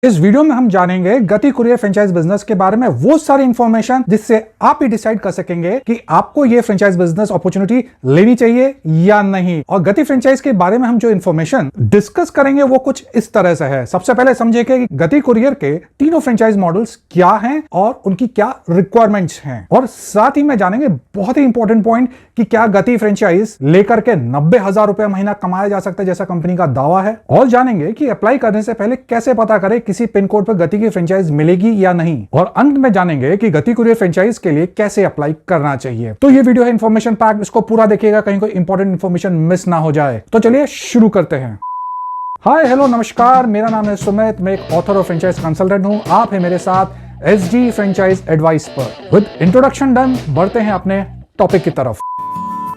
इस वीडियो में हम जानेंगे गति कुरियर फ्रेंचाइज बिजनेस के बारे में वो सारी इंफॉर्मेशन जिससे आप ही डिसाइड कर सकेंगे कि आपको ये फ्रेंचाइज बिजनेस अपॉर्चुनिटी लेनी चाहिए या नहीं। और गति फ्रेंचाइज के बारे में हम जो इंफॉर्मेशन डिस्कस करेंगे वो कुछ इस तरह से है। सबसे पहले समझे कि गति कुरियर के तीनों फ्रेंचाइज मॉडल्स क्या हैं और उनकी क्या रिक्वायरमेंट्स हैं, और साथ ही में जानेंगे बहुत ही इंपॉर्टेंट पॉइंट कि क्या गति फ्रेंचाइज लेकर के 90,000 रुपए महीना कमाया जा सकता है जैसा कंपनी का दावा है, और जानेंगे कि अप्लाई करने से पहले कैसे पता करें किसी पिन कोड पर गति की फ्रेंचाइज मिलेगी या नहीं, और अंत में जानेंगे कि गति कुरियर फ्रेंचाइज के लिए कैसे अप्लाई करना चाहिए। तो ये वीडियो है इंफॉर्मेशन पैक, इसको पूरा देखिएगा, कहीं कोई इंपॉर्टेंट इंफॉर्मेशन मिस ना हो जाए। तो चलिए शुरू करते हैं। हाय हेलो नमस्कार, मेरा नाम है सुमित, मैं एक ऑथर और फ्रेंचाइज कंसल्टेंट हूं। आप है मेरे साथ एसजी फ्रेंचाइज एडवाइस पर। विद इंट्रोडक्शन डन, बढ़ते हैं अपने टॉपिक की तरफ।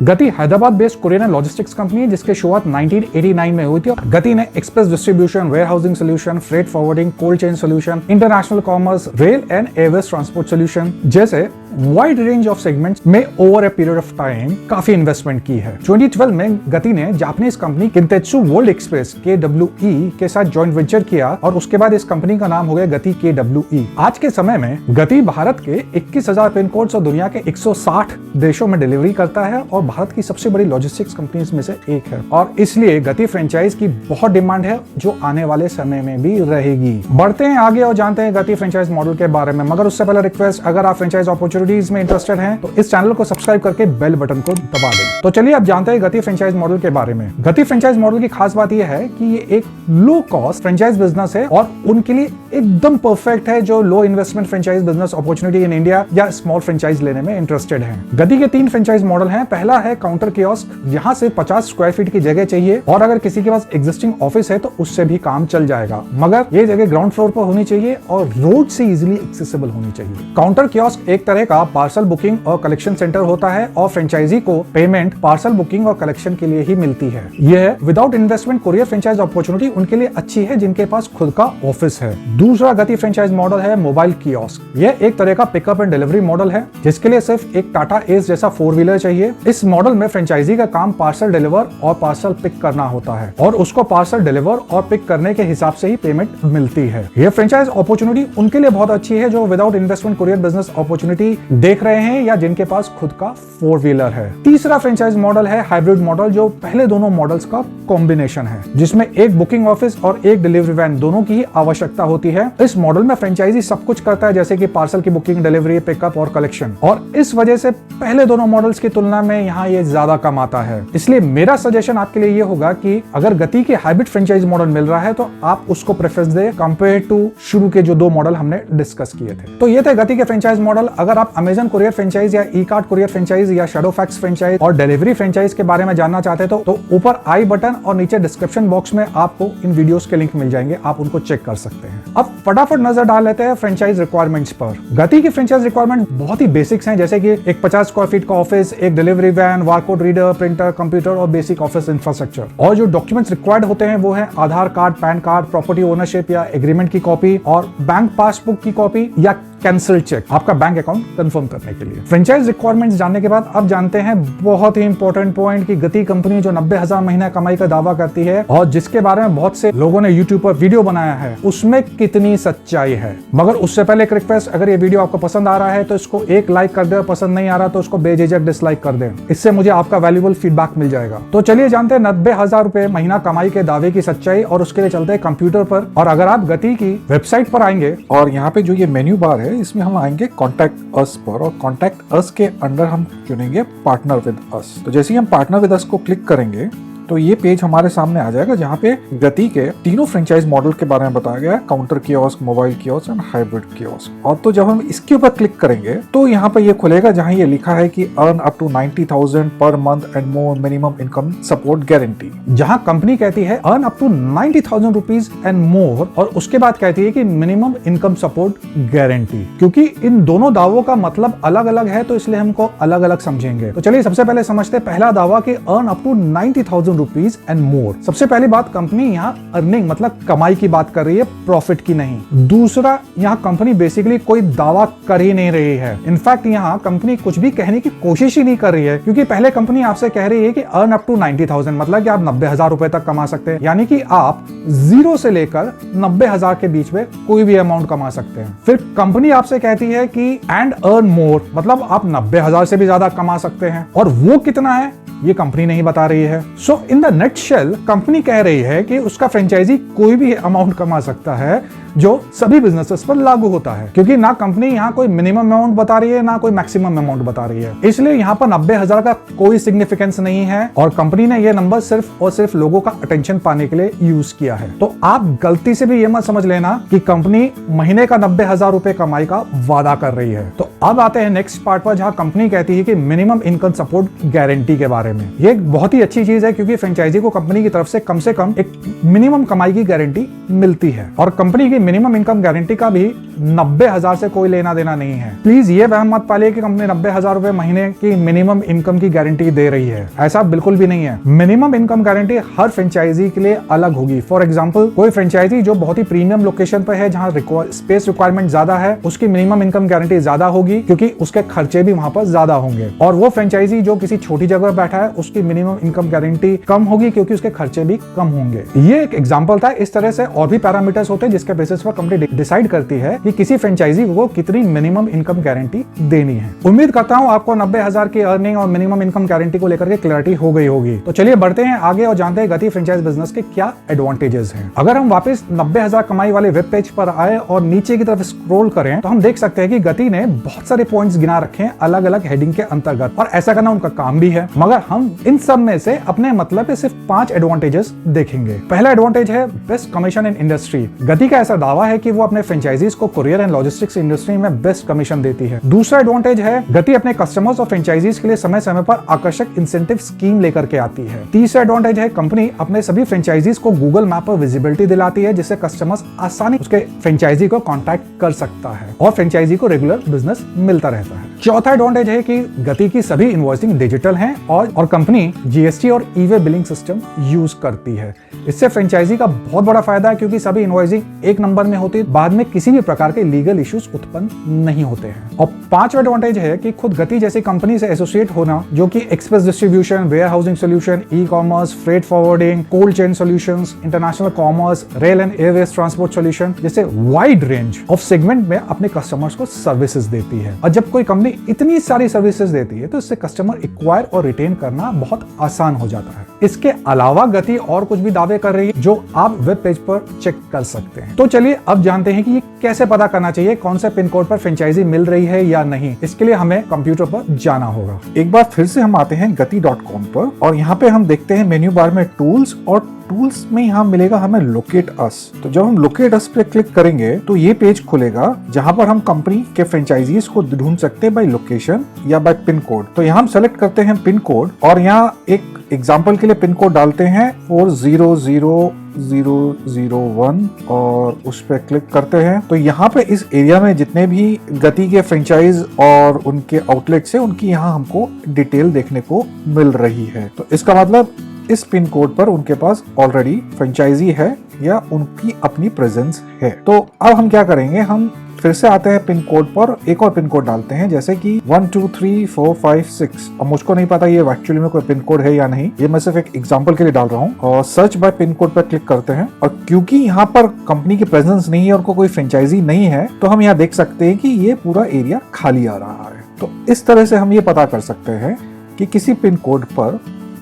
Gati Hyderabad based courier and logistics company है जिसकी शुरुआत 1989 में हुई थी। गति ने express distribution, warehousing solution, freight forwarding, cold chain solution, international commerce, rail and airways transport solution जैसे वाइड रेंज ऑफ सेगमेंट्स में over a period of time काफी इन्वेस्टमेंट की है। 2012 में गति ने Japanese company किंतेत्सु world express KWE के साथ joint venture किया और उसके बाद इस कंपनी का नाम हो गया गति KWE। आज के समय में गति भारत के 21,000 पिन कोड्स और दुनिया के 160 देशों में डिलीवरी करता है और भारत की सबसे बड़ी लॉजिस्टिक्स कंपनीज में से एक है, और इसलिए गति फ्रेंचाइज की बहुत डिमांड है जो आने वाले समय में भी रहेगी। बढ़ते हैं आगे और जानते हैं गति फ्रेंचाइज मॉडल के बारे में, मगर उससे पहले रिक्वेस्ट, अगर आप फ्रेंचाइज अपॉर्चुनिटीज में इंटरेस्टेड हैं तो इस चैनल को सब्सक्राइब करके बेल बटन को दबा दें। तो चलिए अब जानते हैं गति फ्रेंचाइज मॉडल के बारे में। गति फ्रेंचाइज मॉडल की खास बात यह है कि ये एक लो कॉस्ट फ्रेंचाइज बिजनेस है और उनके लिए एकदम परफेक्ट है जो low investment franchise business opportunity in India या स्मॉल फ्रेंचाइज लेने में इंटरेस्टेड है। गति के 3 फ्रेंचाइज मॉडल हैं। पहला है काउंटर कियोस्क, यहाँ से 50 स्क्वायर फीट की जगह चाहिए और अगर किसी के पास एग्जिस्टिंग ऑफिस है तो उससे भी काम चल जाएगा, मगर ये जगह ग्राउंड फ्लोर पर होनी चाहिए और रोड से इजीली एक्सेसिबल होनी चाहिए। काउंटर कियोस्क एक तरह का पार्सल बुकिंग और कलेक्शन सेंटर होता है और फ्रेंचाइजी को पेमेंट पार्सल बुकिंग और कलेक्शन के लिए ही मिलती है। यह without investment courier franchise opportunity उनके लिए अच्छी है जिनके पास खुद का ऑफिस है। दूसरा गति फ्रेंचाइज मॉडल है मोबाइल कियोस्क। यह एक तरह का पिकअप एंड डिलीवरी मॉडल है जिसके लिए सिर्फ एक टाटा एस जैसा 4 व्हीलर चाहिए। इस मॉडल में फ्रेंचाइजी का काम पार्सल डिलीवर और पार्सल पिक करना होता है और उसको पार्सल डिलीवर और पिक करने के हिसाब से ही पेमेंट मिलती है। यह फ्रेंचाइज अपॉर्चुनिटी उनके लिए बहुत अच्छी है जो without investment courier business opportunity देख रहे हैं या जिनके पास खुद का 4 व्हीलर है। तीसरा फ्रेंचाइज मॉडल है हाइब्रिड मॉडल, जो पहले दोनों मॉडल्स का कॉम्बिनेशन है जिसमें एक बुकिंग ऑफिस और एक डिलीवरी वैन दोनों की ही आवश्यकता होती है। इस मॉडल में फ्रेंचाइजी सब कुछ करता है जैसे कि पार्सल की बुकिंग, डिलीवरी, पिकअप और कलेक्शन, और इस वजह से पहले दोनों मॉडल्स की तुलना में यहाँ ये ज्यादा कम आता है। इसलिए मेरा सजेशन आपके लिए ये होगा कि अगर गति के हाइब्रिड फ्रेंचाइज मॉडल मिल रहा है तो आप उसको प्रेफरेंस दें कंपेयर टू शुरू के जो 2 मॉडल हमने डिस्कस किए थे। तो ये थे गति के फ्रेंचाइज मॉडल। अगर आप अमेजन कुरियर फ्रेंचाइज या ई-कार्ट कुरियर फ्रेंचाइज या शैडोफैक्स फ्रेंचाइज और डिलीवरी फ्रेंचाइज के बारे में जानना चाहते हैं तो ऊपर आई बटन और नीचे डिस्क्रिप्शन बॉक्स में आपको इन वीडियोस के लिंक मिल जाएंगे, आप उनको चेक कर सकते हैं। अब फटाफट नजर डाल लेते हैं फ्रेंचाइज रिक्वायरमेंट्स पर। गति की फ्रेंचाइज रिक्वायरमेंट बहुत ही बेसिक्स हैं जैसे कि एक 50 स्क्वायर फीट का ऑफिस, एक delivery van, barcode reader, printer, computer और बेसिक ऑफिस इंफ्रास्ट्रक्चर। और जो डॉक्यूमेंट्स रिक्वायर्ड होते हैं वो है Aadhaar card, PAN card, property ownership या एग्रीमेंट की कॉपी और बैंक पासबुक की कॉपी या कैंसिल चेक आपका बैंक अकाउंट कंफर्म करने के लिए। फ्रेंचाइज रिक्वायरमेंट्स जानने के बाद अब जानते हैं बहुत ही इंपॉर्टेंट पॉइंट कि गति कंपनी जो 90,000 महीना कमाई का दावा करती है और जिसके बारे में बहुत से लोगों ने यूट्यूब पर वीडियो बनाया है उसमें कितनी सच्चाई है। मगर उससे पहले एक रिक्वेस्ट, अगर ये वीडियो आपको पसंद आ रहा है तो इसको एक लाइक कर दे, पसंद नहीं आ रहा तो उसको बेझिझक डिसलाइक कर दे, इससे मुझे आपका वैल्यूएबल फीडबैक मिल जाएगा। तो चलिए जानते हैं 90,000 रुपए महीना कमाई के दावे की सच्चाई, और उसके लिए चलते हैं कंप्यूटर पर। और अगर आप गति की वेबसाइट पर आएंगे और यहाँ पे जो ये मेन्यू बार है इसमें हम आएंगे कॉन्टैक्ट अस पर, और कॉन्टैक्ट अस के अंदर हम चुनेंगे पार्टनर विद अस। तो जैसे ही हम पार्टनर विद अस को क्लिक करेंगे तो ये पेज हमारे सामने आ जाएगा जहाँ पे गति के तीनों फ्रेंचाइज मॉडल के बारे में बताया गया है, counter kiosk, mobile kiosk and hybrid kiosk. और तो जब हम इसके ऊपर क्लिक करेंगे तो यहाँ पे ये खुलेगा जहाँ ये लिखा है कि earn up to 90,000 per month and more minimum income support guarantee, जहाँ कंपनी कहती है earn up to 90,000 rupees and more और उसके बाद कहती है कि मिनिमम इनकम सपोर्ट गारंटी। क्योंकि इन दोनों दावों का मतलब अलग अलग है तो इसलिए हमको अलग अलग समझेंगे। तो चलिए सबसे पहले समझते हैं पहला दावा कि earn up to 90,000 rupees and more. सबसे पहली बात, कंपनी यहाँ अर्निंग मतलब कमाई की बात कर रही है, प्रॉफिट की नहीं। दूसरा, यहाँ कंपनी बेसिकली कोई दावा कर ही नहीं रही है। इनफैक्ट यहाँ कंपनी कुछ भी कहने की कोशिश ही नहीं कर रही है, क्योंकि पहले कंपनी आपसे कह रही है कि अर्न अप टू 90,000, मतलब कि आप 90,000 रुपए तक कमा सकते हैं, यानी कि आप 0 से लेकर 90,000 के बीच में कोई भी अमाउंट कमा सकते हैं। फिर कंपनी आपसे कहती है कि एंड अर्न मोर, मतलब आप 90,000 से भी ज्यादा कमा सकते हैं, और वो कितना है ये कंपनी नहीं बता रही है। सो इन द नटशेल कंपनी कह रही है कि उसका फ्रेंचाइजी कोई भी अमाउंट कमा सकता है जो सभी बिजनेसेस पर लागू होता है, क्योंकि ना कंपनी यहाँ कोई मिनिमम अमाउंट बता रही है ना कोई मैक्सिमम अमाउंट बता रही है। इसलिए यहाँ पर 90,000 का कोई सिग्निफिकेंस नहीं है, और कंपनी ने ये नंबर सिर्फ और सिर्फ लोगों का अटेंशन पाने के लिए यूज किया है। तो आप गलती से भी ये मत समझ लेना कि कंपनी महीने का 90,000 रुपए कमाई का वादा कर रही है। तो अब आते हैं नेक्स्ट पार्ट पर, जहां कंपनी कहती है कि मिनिमम इनकम सपोर्ट गारंटी के बारे में। ये एक बहुत ही अच्छी चीज है, क्योंकि फ्रेंचाइजी को कंपनी की तरफ से कम एक मिनिमम कमाई की गारंटी मिलती है, और कंपनी की मिनिमम इनकम गारंटी का भी 90,000 से कोई लेना देना नहीं है। प्लीज ये वहम मत पालिए कि कंपनी 90,000 रुपए महीने की मिनिमम इनकम की गारंटी दे रही है, ऐसा बिल्कुल भी नहीं है। मिनिमम इनकम गारंटी हर फ्रेंचाइजी के लिए अलग होगी। फॉर एग्जांपल, कोई फ्रेंचाइजी जो बहुत ही प्रीमियम लोकेशन पर है, जहां स्पेस रिक्वायरमेंट ज्यादा है, उसकी मिनिमम इनकम गारंटी ज्यादा होगी, क्योंकि उसके खर्चे भी वहां पर ज्यादा होंगे। और वो फ्रेंचाइजी जो किसी छोटी जगह बैठा है, उसकी मिनिमम इनकम गारंटी कम होगी, क्योंकि उसके खर्चे भी कम होंगे। ये एक एग्जांपल था। इस तरह से और भी पैरामीटर्स होते हैं जिसके बेसिस पर कंपनी डिसाइड करती है कि किसी फ्रेंचाइजी को कितनी मिनिमम इनकम गारंटी देनी है। उम्मीद करता हूं आपको 90,000 की अर्निंग और मिनिमम इनकम गारंटी को लेकर के क्लैरिटी हो गई होगी। तो चलिए बढ़ते हैं आगे और जानते हैं गति फ्रेंचाइज बिजनेस के क्या एडवांटेजेस हैं। अगर हम वापस 90,000 कमाई वाले वेब पेज पर आए और नीचे की तरफ स्क्रॉल करें, तो हम देख सकते हैं कि गति ने बहुत सारे पॉइंट्स गिना रखे हैं अलग अलग हेडिंग के अंतर्गत, और ऐसा करना उनका काम भी है। मगर हम इन सब में से अपने मतलब के सिर्फ 5 एडवांटेजेस देखेंगे। पहला एडवांटेज है बेस्ट कमीशन इन इंडस्ट्री। गति का ऐसा दावा है कि वो अपने फ्रेंचाइजीज को कुरियर एंड लॉजिस्टिक्स इंडस्ट्री में बेस्ट कमीशन देती है। दूसरा एडवांटेज है गति अपने कस्टमर्स और फ्रेंचाइजीज के लिए समय समय पर आकर्षक इंसेंटिव स्कीम लेकर के आती है। तीसरा एडवांटेज है कंपनी अपने सभी फ्रेंचाइजीज को गूगल मैप पर विजिबिलिटी दिलाती है, जिससे कस्टमर्स आसानी उसके फ्रेंचाइजी को कॉन्टैक्ट कर सकता है और फ्रेंचाइजी को रेगुलर बिजनेस मिलता रहता है। चौथा एडवांटेज है कि गति की सभी इनवॉइसिंग डिजिटल है और कंपनी जीएसटी और ई-वे बिलिंग सिस्टम यूज करती है। इससे फ्रेंचाइजी का बहुत बड़ा फायदा है, क्योंकि सभी इनवॉइसिंग एक नंबर में होती है, बाद में किसी भी प्रकार के लीगल इश्यूज उत्पन्न नहीं होते हैं। और पांचवा एडवांटेज है कि खुद गति जैसी कंपनी से एसोसिएट होना, जो कि express distribution, warehousing solution, e commerce, freight forwarding, cold chain solutions, international commerce, rail and airways transport solution जैसे वाइड रेंज ऑफ सेगमेंट में अपने कस्टमर्स को सर्विसेज देती है। और जब कोई कंपनी इतनी सारी सर्विसेज देती है, तो इससे कस्टमर एक्वायर और रिटेन करना बहुत आसान हो जाता है। इसके अलावा गति और कुछ भी दावे कर रही है, जो आप वेब पेज पर चेक कर सकते हैं। तो चलिए अब जानते हैं कि ये कैसे पता करना चाहिए कौन से पिन कोड पर फ्रेंचाइजी मिल रही है या नहीं। इसके लिए हमें कंप्यूटर पर जाना होगा। एक बार फिर से हम आते हैं gati.com पर, और यहाँ पे हम देखते हैं मेन्यू बार में टूल्स, और टूल्स में यहाँ मिलेगा हमें लोकेट अस। तो जब हम लोकेट अस पे क्लिक करेंगे तो ये पेज खुलेगा, जहां पर हम कंपनी के फ्रेंचाइजीज को ढूंढ सकते हैं बाय लोकेशन या बाय पिन कोड। तो यहाँ हम सेलेक्ट करते हैं पिन कोड, और यहाँ एक एग्जांपल के लिए पिन कोड डालते हैं 400001 और उस पर क्लिक करते हैं। तो यहाँ पे इस एरिया में जितने भी गति के फ्रेंचाइज और उनके आउटलेट्स है, उनकी यहाँ हमको डिटेल देखने को मिल रही है। तो इसका मतलब इस पिन कोड पर उनके पास ऑलरेडी फ्रेंचाइजी है या उनकी अपनी प्रेजेंस है। तो अब हम क्या करेंगे, हम फिर से आते हैं पिन कोड पर, एक और पिन कोड डालते हैं, जैसे कि 123456। अब मुझको नहीं पता ये एक्चुअली में कोई पिन कोड है या नहीं, ये मैं सिर्फ एक एग्जांपल के लिए डाल रहा हूँ। और सर्च बाय पिन कोड पर क्लिक करते हैं, और क्योंकि यहाँ पर कंपनी की प्रेजेंस नहीं है और कोई फ्रेंचाइजी नहीं है, तो हम यहाँ देख सकते हैं कि ये पूरा एरिया खाली आ रहा है। तो इस तरह से हम ये पता कर सकते हैं कि किसी पिन कोड पर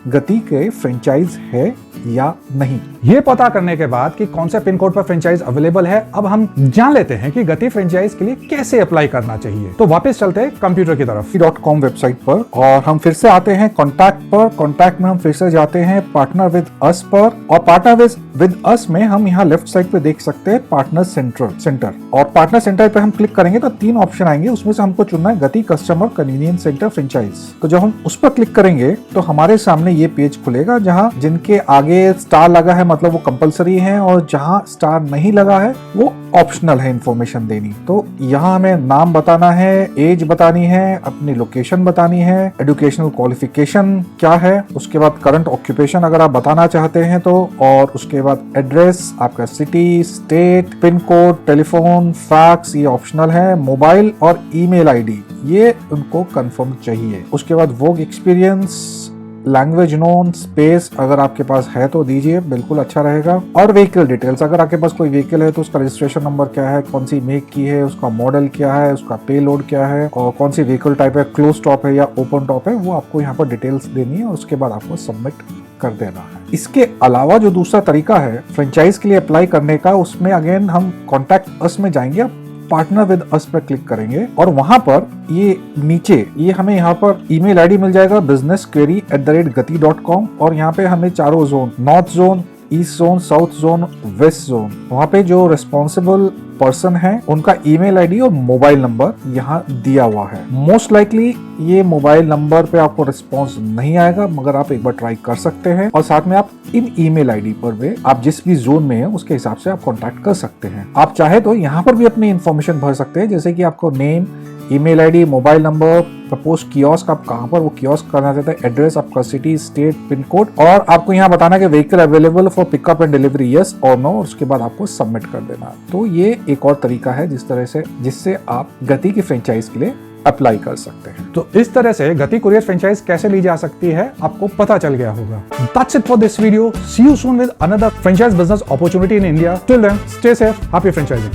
गति के फ्रेंचाइज है या नहीं। ये पता करने के बाद कि कौन से पिन कोड पर फ्रेंचाइज अवेलेबल है, अब हम जान लेते हैं कि गति फ्रेंचाइज के लिए कैसे अप्लाई करना चाहिए। तो वापस चलते हैं कंप्यूटर की तरफ, gati.com वेबसाइट पर, और हम फिर से आते हैं कॉन्टैक्ट पर। कॉन्टैक्ट में हम फिर से जाते हैं पार्टनर विद अस पर, और पार्टनर विद अस में हम यहाँ लेफ्ट साइड पे देख सकते हैं पार्टनर सेंटर, और पार्टनर सेंटर पे हम क्लिक करेंगे तो 3 ऑप्शन आएंगे, उसमें से हमको चुनना है गति कस्टमर कन्वीनियंस सेंटर फ्रेंचाइज। तो जब हम उस पर क्लिक करेंगे तो हमारे सामने ये पेज खुलेगा, जहाँ जिनके आगे आगे स्टार लगा है मतलब वो कंपलसरी है, और जहां स्टार नहीं लगा है वो ऑप्शनल है इंफॉर्मेशन देनी। तो यहाँ हमें नाम बताना है, एज बतानी है, अपनी लोकेशन बतानी है, एजुकेशनल क्वालिफिकेशन क्या है, उसके बाद करंट ऑक्यूपेशन अगर आप बताना चाहते हैं तो, और उसके बाद एड्रेस, आपका city, state, pin code, telephone, fax ये ऑप्शनल है, मोबाइल और ईमेल आईडी ये उनको कंफर्म चाहिए। उसके बाद work experience, language known, space अगर आपके पास है तो दीजिए, बिल्कुल अच्छा रहेगा। और व्हीकल डिटेल्स, अगर आपके पास कोई व्हीकल है तो उसका रजिस्ट्रेशन नंबर क्या है, कौन सी मेक की है, उसका मॉडल क्या है, उसका पे लोड क्या है, और कौन सी व्हीकल टाइप है, क्लोज टॉप है या ओपन टॉप है, वो आपको यहाँ पर डिटेल्स देनी है और उसके बाद आपको सबमिट कर देना है। इसके अलावा जो दूसरा तरीका है फ्रेंचाइज के लिए अप्लाई करने का, उसमें अगेन हम कॉन्टैक्ट अस में जाएंगे, पार्टनर विद अस पर क्लिक करेंगे और वहां पर ये नीचे ये हमें यहाँ पर ईमेल आईडी मिल जाएगा businessquery@gati.com, और यहाँ पे हमें चारों zone, north zone, east zone, south zone, west zone, वहाँ पे जो रिस्पॉन्सिबल पर्सन है उनका ईमेल आईडी और मोबाइल नंबर यहाँ दिया हुआ है। मोस्ट लाइकली ये मोबाइल नंबर पे आपको रिस्पॉन्स नहीं आएगा, मगर आप एक बार ट्राई कर सकते हैं, और साथ में आप इन ईमेल आईडी पर भी आप जिस भी जोन में है उसके हिसाब से आप कांटेक्ट कर सकते हैं। आप चाहे तो यहाँ पर भी अपनी इंफॉर्मेशन भर सकते हैं, जैसे कि आपको name, email ID, mobile number, suppose kiosk आप कहाँ पर वो कियोस्क करना चाहते हैं, एड्रेस आपका, सिटी, स्टेट, पिन कोड, और आपको यहाँ बताना कि vehicle available for pickup and delivery yes और नो, और उसके बाद आपको सबमिट कर देना। तो ये एक और तरीका है जिससे आप गति की फ्रेंचाइज के लिए अप्लाई कर सकते हैं। तो इस तरह से गति कुरियर फ्रेंचाइज कैसे ली जा सकती है आपको पता चल गया होगा। That's it for this video. See you soon with another franchise business opportunity in India. Till then, stay safe, happy franchising.